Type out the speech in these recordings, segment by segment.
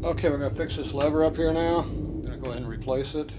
Okay, we're going to fix this lever up here now. I'm going to go ahead and replace it.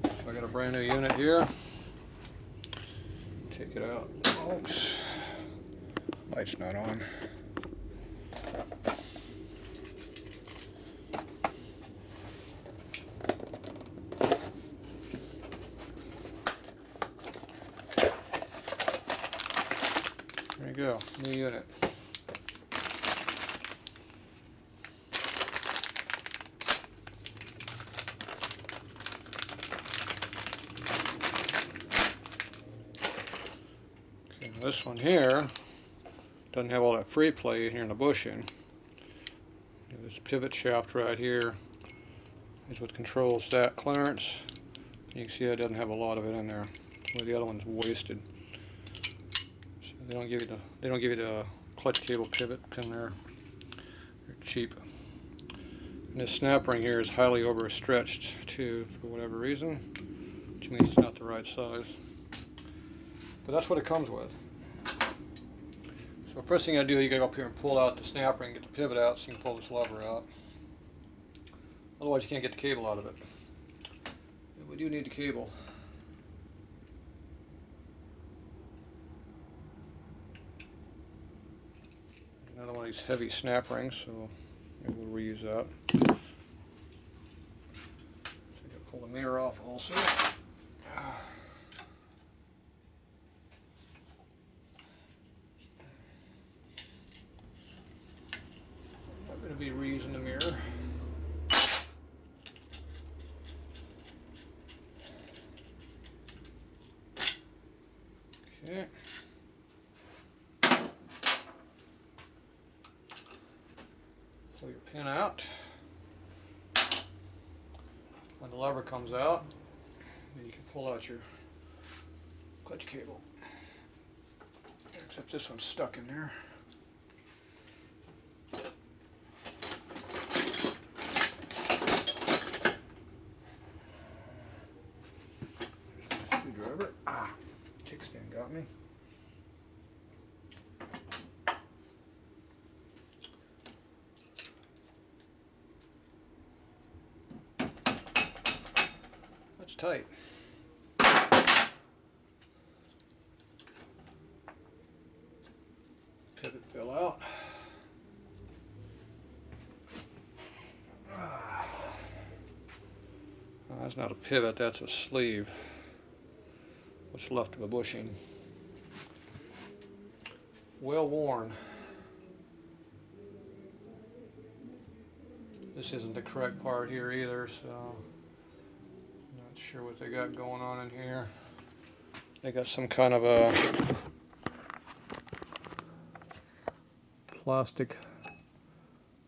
So I got a brand new unit here. Take it out. Oops. Light's not on. There you go, new unit. This one here doesn't have all that free play here in the bushing. This pivot shaft right here is what controls that clearance. You can see it doesn't have a lot of it in there, where the other one's wasted. So they don't give you the clutch cable pivot in there. They're cheap. And this snap ring here is highly overstretched too, for whatever reason, which means it's not the right size. But that's what it comes with. So first thing I do, you gotta go up here and pull out the snap ring, get the pivot out so you can pull this lever out. Otherwise you can't get the cable out of it. And we do need the cable. Another one of these heavy snap rings, so maybe we'll reuse that. So I gotta pull the mirror off also. I'm going to be reusing the mirror. Okay. Pull your pin out. When the lever comes out, then you can pull out your clutch cable. Except this one's stuck in there. Screwdriver. Kickstand got me. That's tight. Pivot fell out. That's not a pivot, that's a sleeve. What's left of a bushing. Well worn. This isn't the correct part here either, so not sure what they got going on in here. They got some kind of a plastic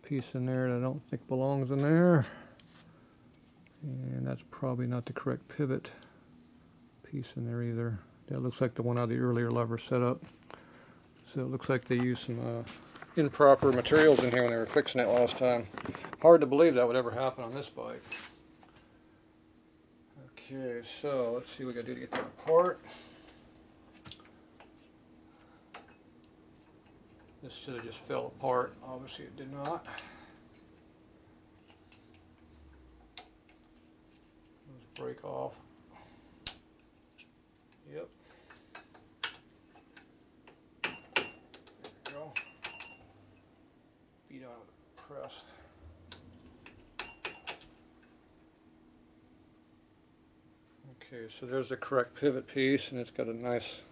piece in there that I don't think belongs in there. And that's probably not the correct pivot piece in there either. That looks like the one out of the earlier lever setup. So it looks like they used some improper materials in here when they were fixing it last time. Hard to believe that would ever happen on this bike. Okay, so let's see what we gotta do to get that apart. This should have just fell apart. Obviously it did not. Let's break off. Yep. There we go. Beat on the press. Okay, so there's the correct pivot piece, and it's got a nice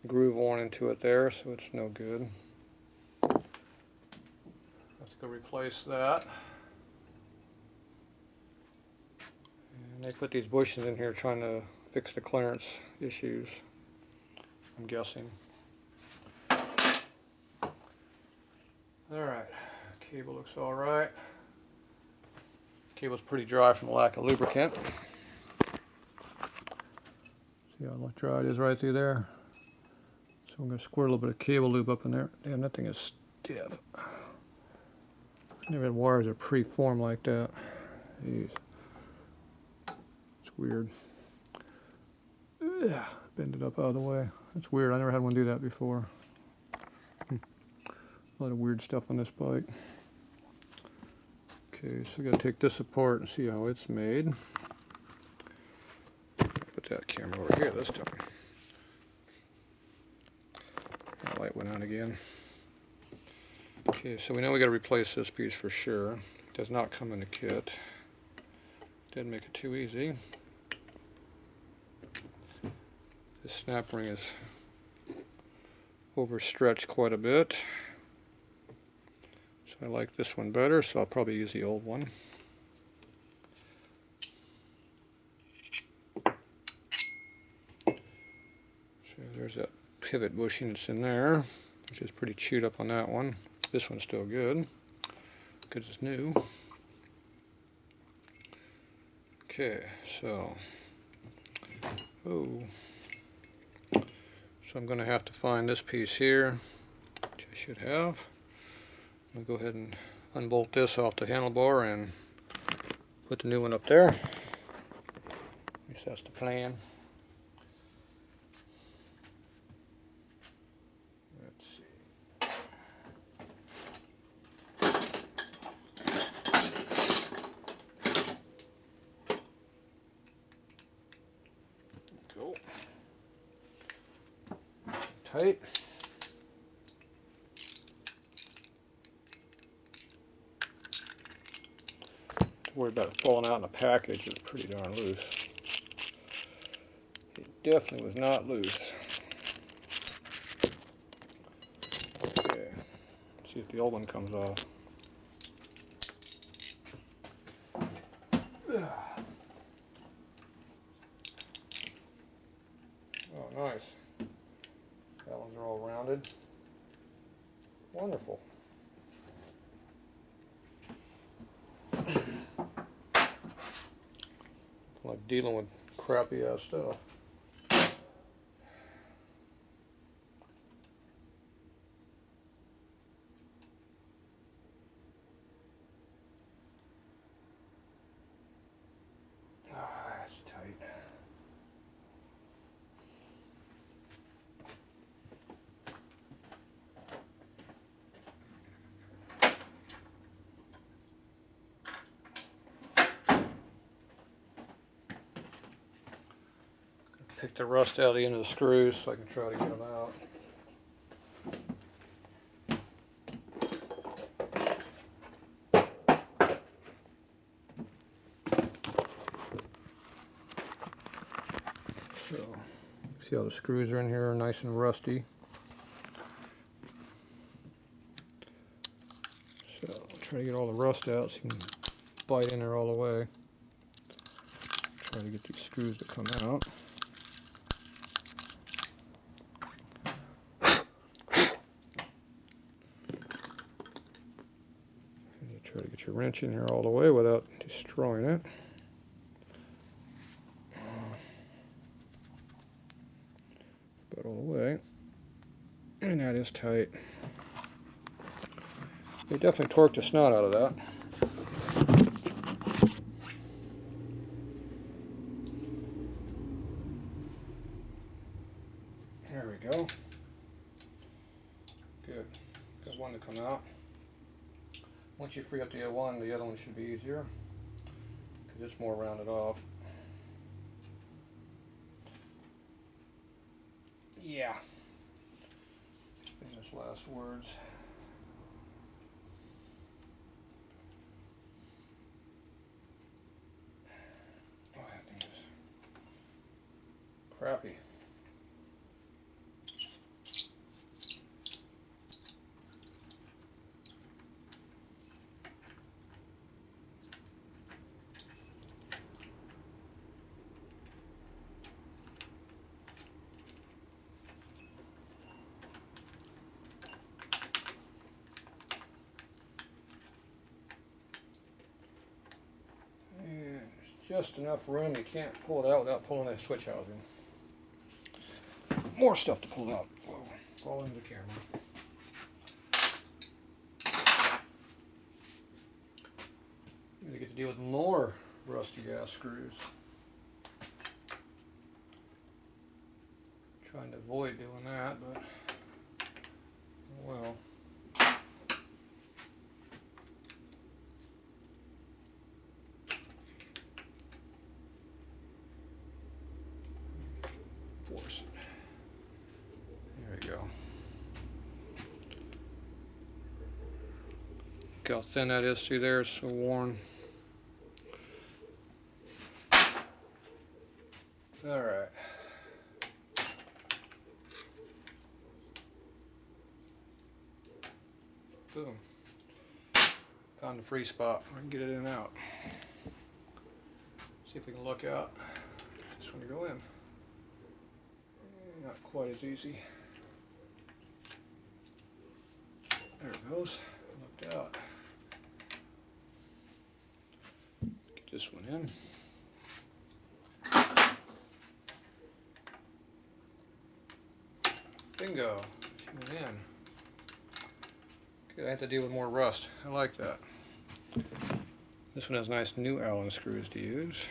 groove worn into it there, so it's no good. Let's go replace that. And they put these bushings in here trying to fix the clearance issues, I'm guessing. Alright, cable looks alright. Cable's pretty dry from the lack of lubricant. See how dry it is right through there? So I'm going to squirt a little bit of cable lube up in there. Damn, that thing is stiff. Never had wires that are pre-formed like that. Jeez. It's weird. Yeah, bend it up out of the way. That's weird. I never had one do that before. A lot of weird stuff on this bike. Okay, so we're going to take this apart and see how it's made. Put that camera over here this time. That light went on again. Okay, so we know we got to replace this piece for sure. It does not come in the kit. Didn't make it too easy. This snap ring is overstretched quite a bit. So I like this one better, so I'll probably use the old one. So there's that pivot bushing that's in there, which is pretty chewed up on that one. This one's still good, because it's new. Okay, so, so I'm going to have to find this piece here, which I should have. I'm going to go ahead and unbolt this off the handlebar and put the new one up there. At least that's the plan. Let's see. Cool. Tight. Worried about it falling out in the package. It's pretty darn loose. It definitely was not loose. Okay, let's see if the old one comes off. Oh, nice. That ones are all rounded. Wonderful. Like dealing with crappy ass stuff. That's tight. Pick the rust out of the end of the screws so I can try to get them out. So, see how the screws are in here, nice and rusty. So, try to get all the rust out so you can bite in there all the way. Try to get these screws to come out. Try to get your wrench in here all the way without destroying it. But all the way. And that is tight. They definitely torqued the snot out of that. There we go. Good. Got one to come out. Once you free up the other one should be easier because it's more rounded off. Yeah. Famous last words. Oh, that thing is crappy. Just enough room, you can't pull it out without pulling that switch housing. More stuff to pull out. Whoa, fall into the camera. I'm going to get to deal with more rusty ass screws. Trying to avoid doing that, but well. Look how thin that is through there, it's so worn. Alright. Boom. Found the free spot. I can get it in and out. See if we can look out. Just want to go in. Not quite as easy. There it goes. Looked out. Get this one in. Bingo. She went in. Okay, I have to deal with more rust. I like that. This one has nice new Allen screws to use.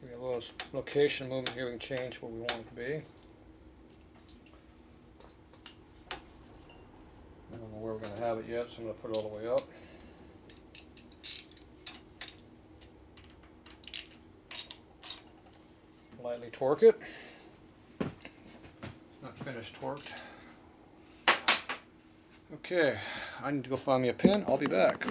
We got a little location movement here. We can change what we want it to be. I don't know where we're going to have it yet, so I'm going to put it all the way up. Lightly torque it. Not finished torqued. Okay, I need to go find me a pin. I'll be back.